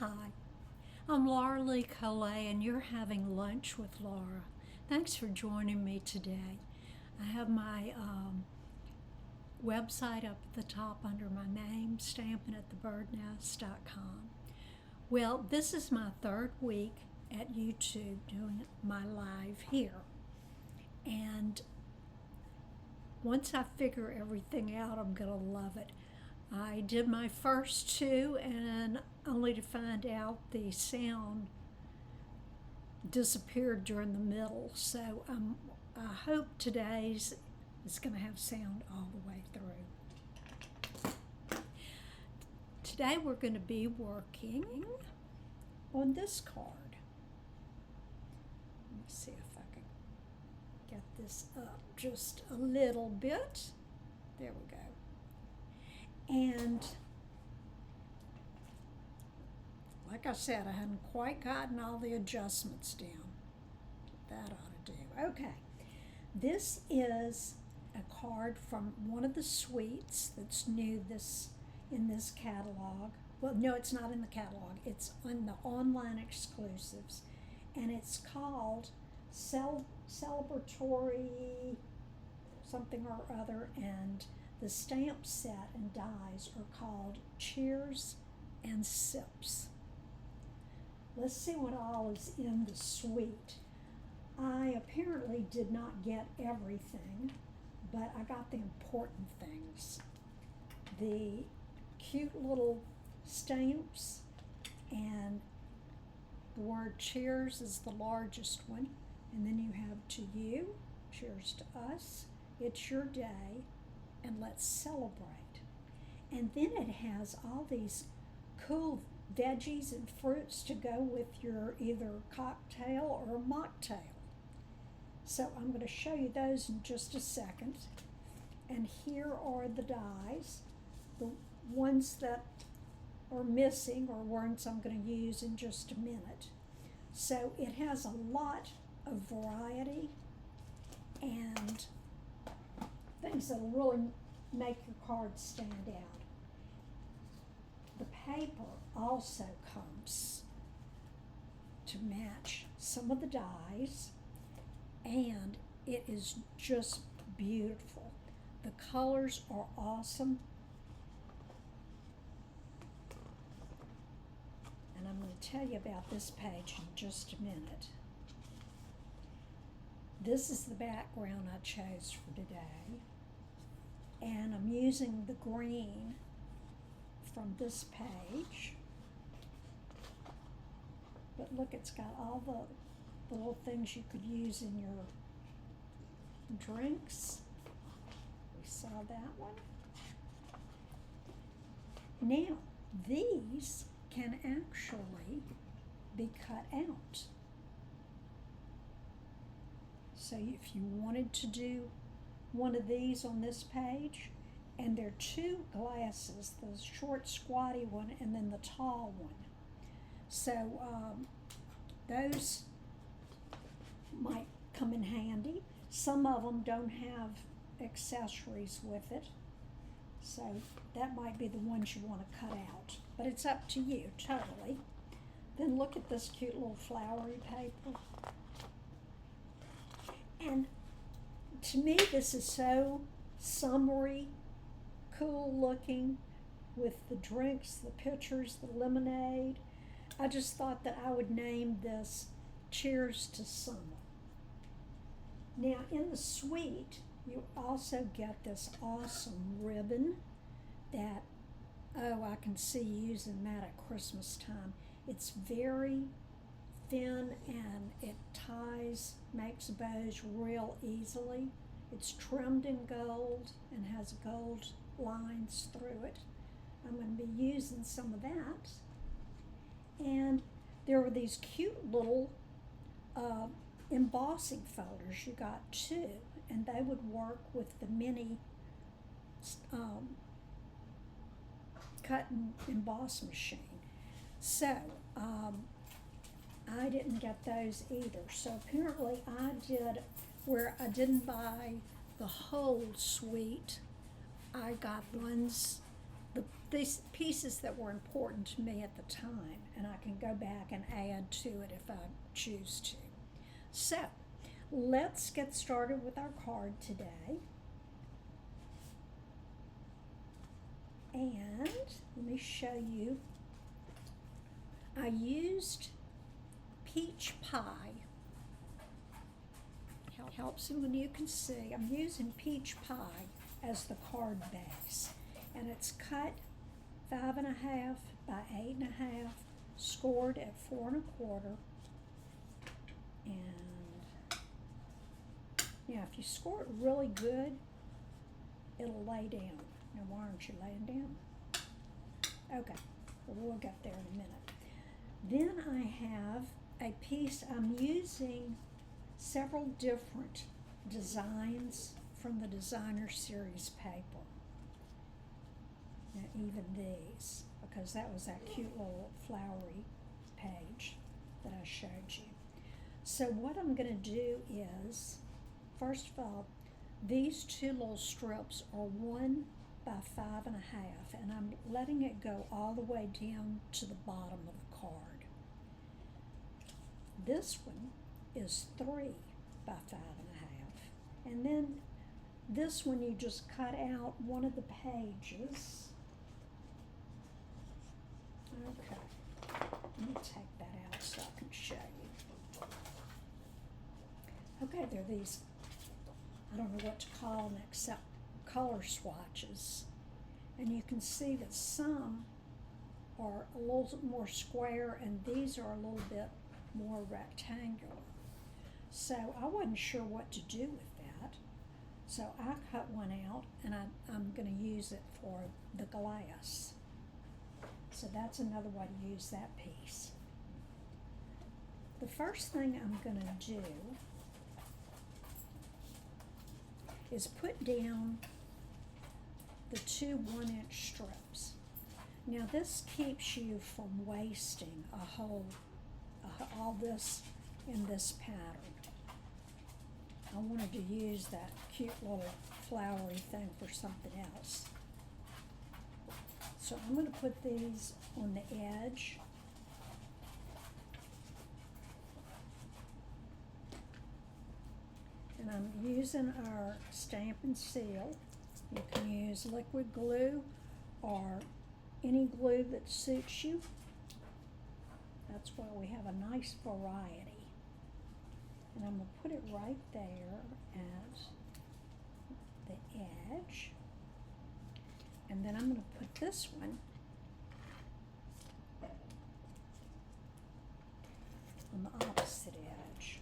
Hi, I'm Laura Lee Collet, and you're having lunch with Laura. Thanks for joining me today. I have my website up at the top under my name, stampingatthebirdnest.com. Well, this is my third week at YouTube doing my live here. And once I figure everything out, I'm going to love it. I did my first two and only to find out the sound disappeared during the middle. So I hope today's is going to have sound all the way through. Today we're going to be working on this card. Let me see if I can get this up just a little bit. There we go. And like I said, I hadn't quite gotten all the adjustments down. That ought to do. Okay, this is a card from one of the suites that's new in this catalog. Well, no, it's not in the catalog. It's on the online exclusives, and it's called Celebratory something or other, and the stamp set and dies are called Cheers and Sips. Let's see what all is in the suite. I apparently did not get everything, but I got the important things. The cute little stamps, and the word cheers is the largest one. And then you have to you, cheers to us, it's your day, and let's celebrate. And then it has all these cool veggies and fruits to go with your either cocktail or mocktail. So I'm going to show you those in just a second. And here are the dies. The ones that are missing are ones I'm going to use in just a minute. So it has a lot of variety and things that'll really make your cards stand out. The paper also comes to match some of the dies, and it is just beautiful. The colors are awesome. And I'm going to tell you about this page in just a minute. This is the background I chose for today. And I'm using the green from this page. But look, it's got all the little things you could use in your drinks. We saw that one. Now, these can actually be cut out. So if you wanted to do one of these on this page, and there are two glasses, the short squatty one and then the tall one. So those might come in handy. Some of them don't have accessories with it, so that might be the ones you want to cut out, but it's up to you totally. Then look at this cute little flowery paper. And to me, this is so summery, cool looking with the drinks, the pitchers, the lemonade. I just thought that I would name this Cheers to Summer. Now, in the suite, you also get this awesome ribbon that, I can see you using that at Christmas time. It's very thin and it ties, makes bows real easily. It's trimmed in gold and has gold lines through it. I'm going to be using some of that. And there were these cute little embossing folders. You got two, and they would work with the mini cut and emboss machine. So I didn't get those either. So apparently I did, where I didn't buy the whole suite, I got ones these pieces that were important to me at the time, and I can go back and add to it if I choose to. So, let's get started with our card today. And let me show you. I used peach pie. Helps when you can see. I'm using peach pie as the card base. And it's cut 5.5 by 8.5, scored at 4 1/4. And now if you score it really good, it'll lay down. Now why aren't you laying down? Okay, well, we'll get there in a minute. Then I have a piece. I'm using several different designs from the Designer Series paper. Now even these, because that was that cute little flowery page that I showed you. So what I'm going to do is, first of all, these two little strips are 1 by 5.5, and I'm letting it go all the way down to the bottom of the card. This one is 3 by 5.5, and then this one you just cut out one of the pages. Okay, let me take that out so I can show you. Okay, there are these, I don't know what to call them except color swatches, and you can see that some are a little more square and these are a little bit more rectangular. So I wasn't sure what to do with that, so I cut one out and I'm going to use it for the glass. So that's another way to use that piece. The first thing I'm going to do is put down the 2 1-inch strips. Now this keeps you from wasting all this in this pattern. I wanted to use that cute little flowery thing for something else. So I'm going to put these on the edge. And I'm using our Stamp and Seal. You can use liquid glue or any glue that suits you. That's why we have a nice variety. And I'm going to put it right there at the edge. And then I'm going to put this one on the opposite edge.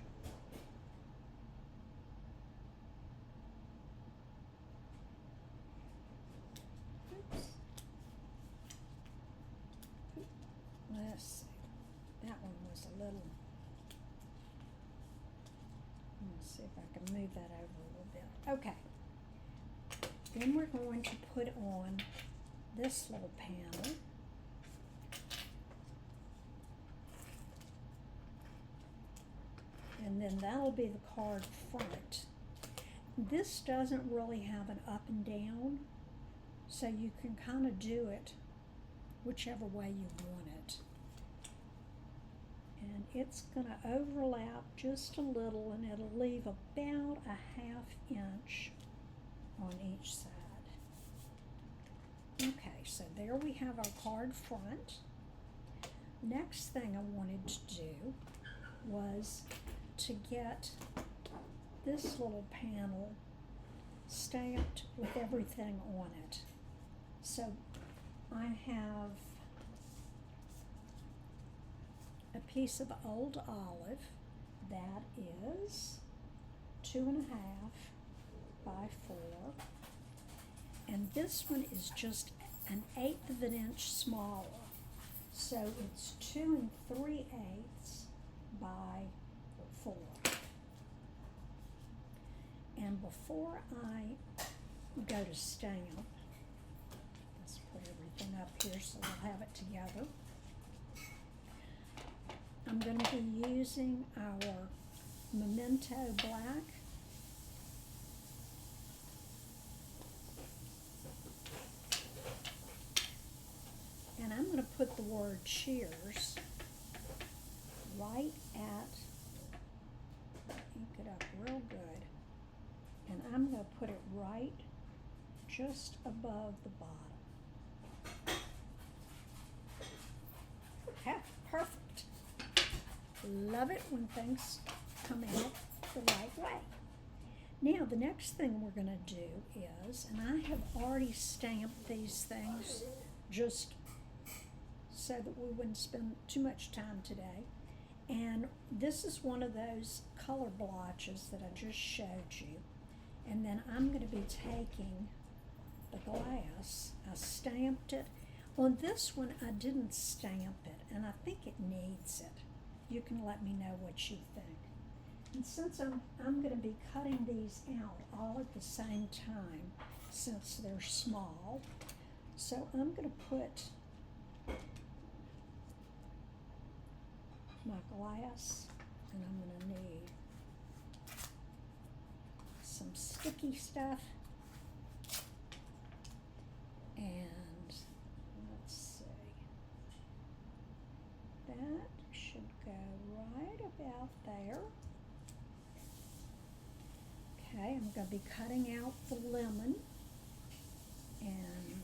Oops. Let's see. That one was a little. Let's see if I can move that over a little bit. Okay. Then we're going to put on this little panel. And then that'll be the card front. This doesn't really have an up and down, so you can kind of do it whichever way you want it. And it's going to overlap just a little, and it'll leave about a 1/2 inch on each side. Okay, so there we have our card front. Next thing I wanted to do was to get this little panel stamped with everything on it. So I have a piece of old olive that is 2.5 by 4, and this one is just an 1/8 of an inch smaller, so it's 2 3/8 by 4. And before I go to stamp, let's put everything up here so we'll have it together. I'm going to be using our Memento Black. word cheers right at, ink it up real good, and I'm going to put it right just above the bottom. Okay, perfect. Love it when things come out the right way. Now the next thing we're going to do is, and I have already stamped these things just so that we wouldn't spend too much time today. And this is one of those color blotches that I just showed you. And then I'm going to be taking the glass. I stamped it. On this one I didn't stamp it, and I think it needs it. You can let me know what you think. And since I'm going to be cutting these out all at the same time, since they're small, so I'm going to put my glass, and I'm going to need some sticky stuff, and let's see, that should go right about there. Okay, I'm going to be cutting out the lemon, and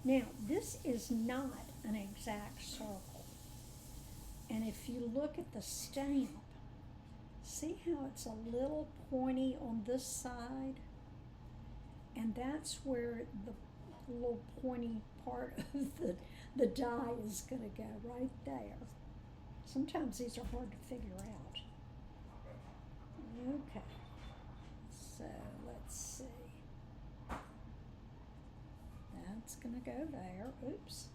now this is not an exact circle. And if you look at the stamp, see how it's a little pointy on this side? And that's where the little pointy part of the die is going to go, right there. Sometimes these are hard to figure out. Okay, so let's see. That's going to go there. Oops.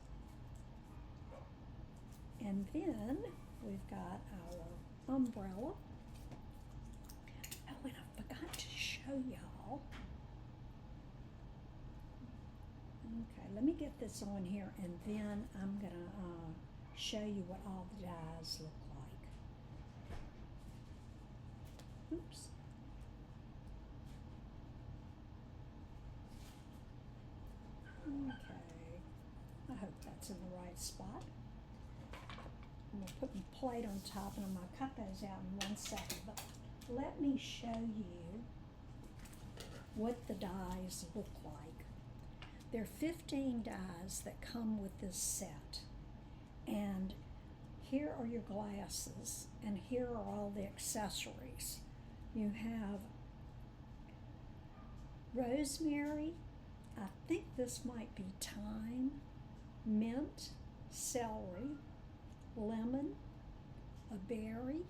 And then we've got our umbrella. Oh, and I forgot to show y'all. Okay, let me get this on here, and then I'm going to show you what all the dies look like. Oops. Okay, I hope that's in the right spot. I'm going to put my plate on top, and I'm going to cut those out in 1 second. But let me show you what the dies look like. There are 15 dies that come with this set. And here are your glasses, and here are all the accessories. You have rosemary, I think this might be thyme, mint, celery, lemon, a berry,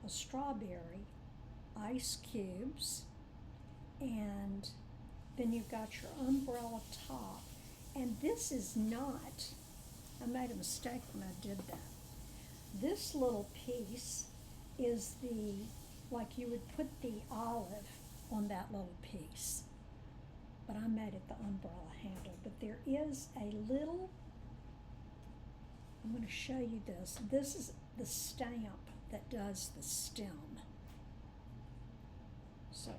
a strawberry, ice cubes, and then you've got your umbrella top. And this is not, I made a mistake when I did that. This little piece is like you would put the olive on that little piece. But I made it the umbrella handle. But there is a little, I'm going to show you this. This is the stamp that does the stem. So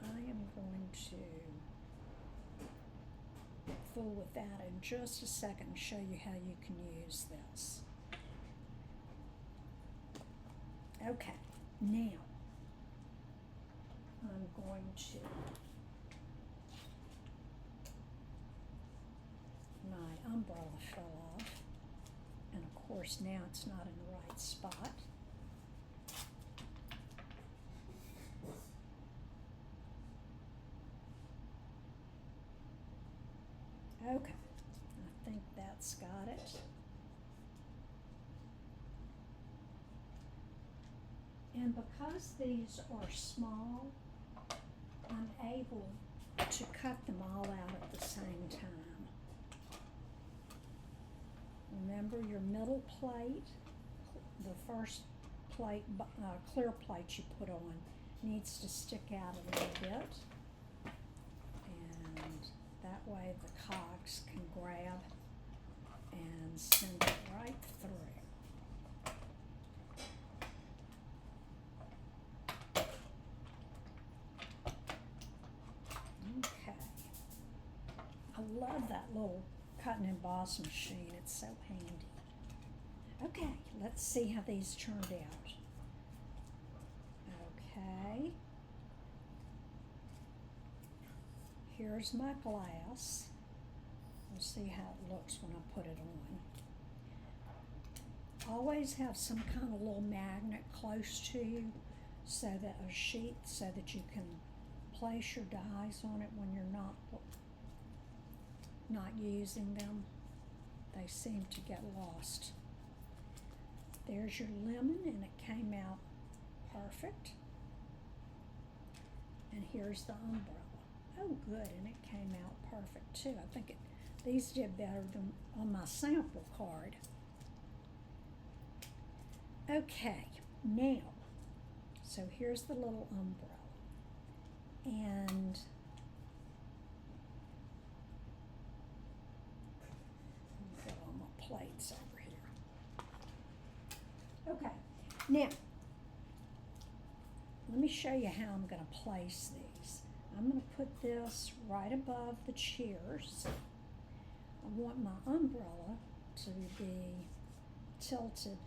I am going to fool with that in just a second and show you how you can use this. Okay, now I'm going to, my umbrella fell off, and of course now it's not in the right spot. Okay, I think that's got it. And because these are small, I'm able to cut them all out at the same time. Remember, your middle plate, the first plate, clear plate you put on, needs to stick out a little bit. And that way the cogs can grab and send it right through. Okay. I love that little cut and emboss machine. It's so handy. Okay, let's see how these turned out. Okay. Here's my glass. We'll see how it looks when I put it on. Always have some kind of little magnet close to you, so that a sheet, so that you can place your dies on it when you're not using them. They seem to get lost. There's your lemon, and it came out perfect. And here's the umbrella. Oh, good, and it came out perfect too. I think these did better than on my sample card. Okay, now, so here's the little umbrella, and get all my plates over here. Okay, now, let me show you how I'm going to place these. I'm going to put this right above the cheers. I want my umbrella to be tilted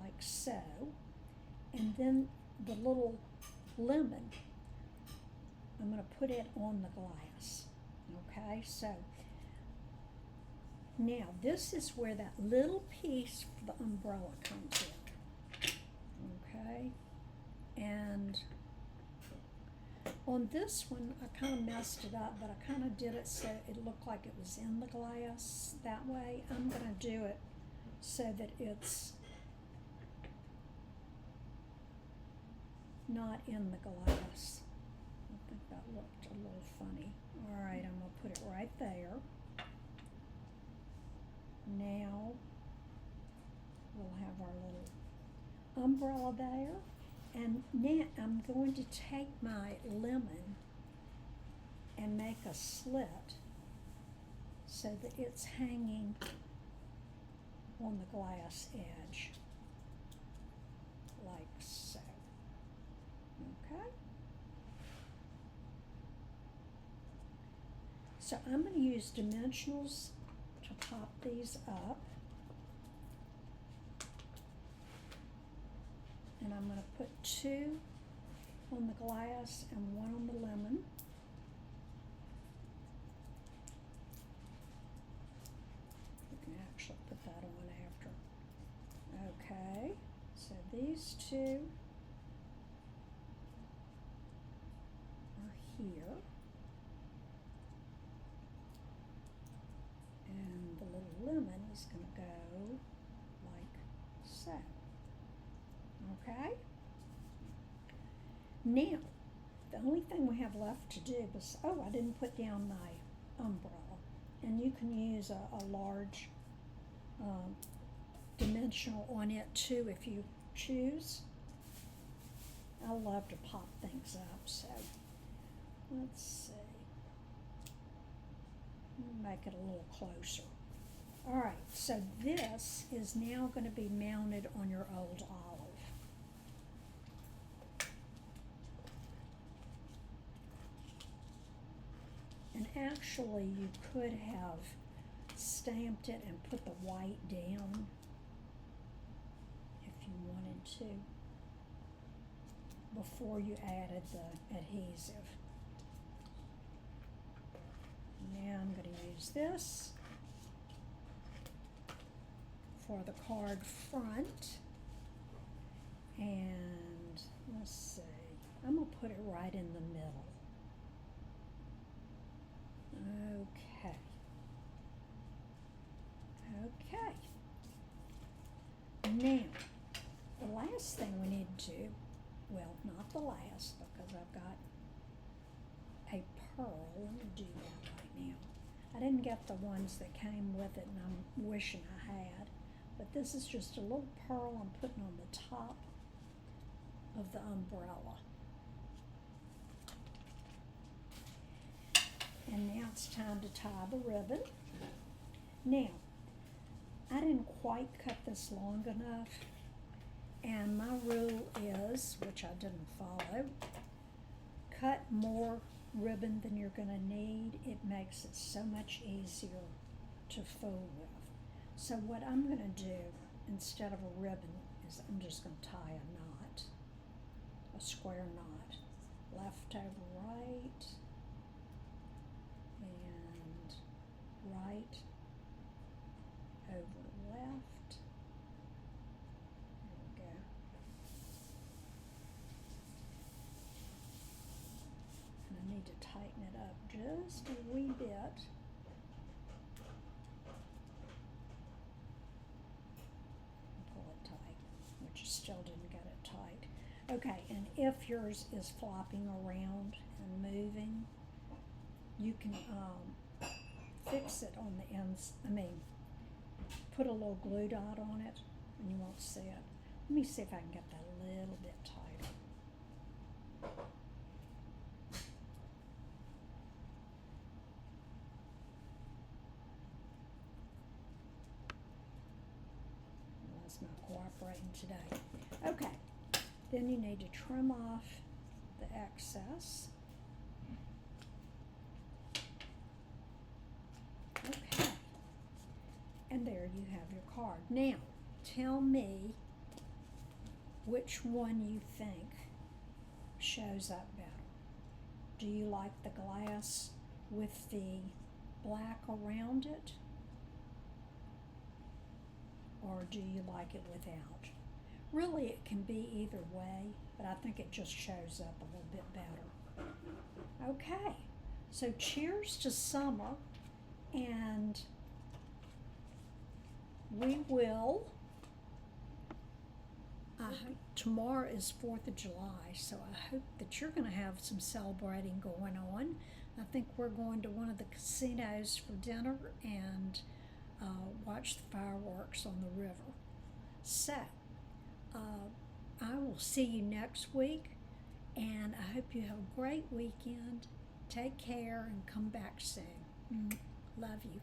like so, and then the little lemon, I'm going to put it on the glass. Okay, so now this is where that little piece for the umbrella comes in. Okay, and on this one I kind of messed it up, but I kind of did it so it looked like it was in the glass that way. I'm going to do it so that it's not in the glass. I think that looked a little funny. All right, I'm going to put it right there. Now we'll have our little umbrella there. And now I'm going to take my lemon and make a slit so that it's hanging on the glass edge, like so. Okay? So I'm going to use dimensionals to pop these up. And I'm going to put 2 on the glass and 1 on the lemon. You can actually put that on after. Okay, so these 2 are here. And the little lemon is going to go like so. Okay? Now, the only thing we have left to do is, I didn't put down my umbrella. And you can use a large dimensional on it too if you choose. I love to pop things up, so let's see. Make it a little closer. All right, so this is now going to be mounted on your old olive. And actually, you could have stamped it and put the white down if you wanted to before you added the adhesive. Now I'm going to use this for the card front, and let's see, I'm going to put it right in the middle. Okay. Okay. Now, the last thing we need to do, well, not the last, because I've got a pearl. Let me do that right now. I didn't get the ones that came with it, and I'm wishing I had. But this is just a little pearl I'm putting on the top of the umbrella. And now it's time to tie the ribbon. Now, I didn't quite cut this long enough, and my rule is, which I didn't follow, cut more ribbon than you're going to need, it makes it so much easier to fool with. So what I'm going to do instead of a ribbon is I'm just going to tie a knot, a square knot, left over right and right over left. There we go. And I need to tighten it up just a wee bit. Pull it tight, which you still didn't get it tight. Okay, and if yours is flopping around and moving, you can fix it on the ends. Put a little glue dot on it and you won't see it. Let me see if I can get that a little bit tighter. Well, that's not cooperating today. Okay, then you need to trim off the excess. Okay, and there you have your card. Now, tell me which one you think shows up better. Do you like the glass with the black around it? Or do you like it without? Really, it can be either way, but I think it just shows up a little bit better. Okay, so cheers to summer, and we will, tomorrow is 4th of July, so I hope that you're going to have some celebrating going on. I think we're going to one of the casinos for dinner and watch the fireworks on the river. So, I will see you next week, and I hope you have a great weekend. Take care and come back soon. Love you.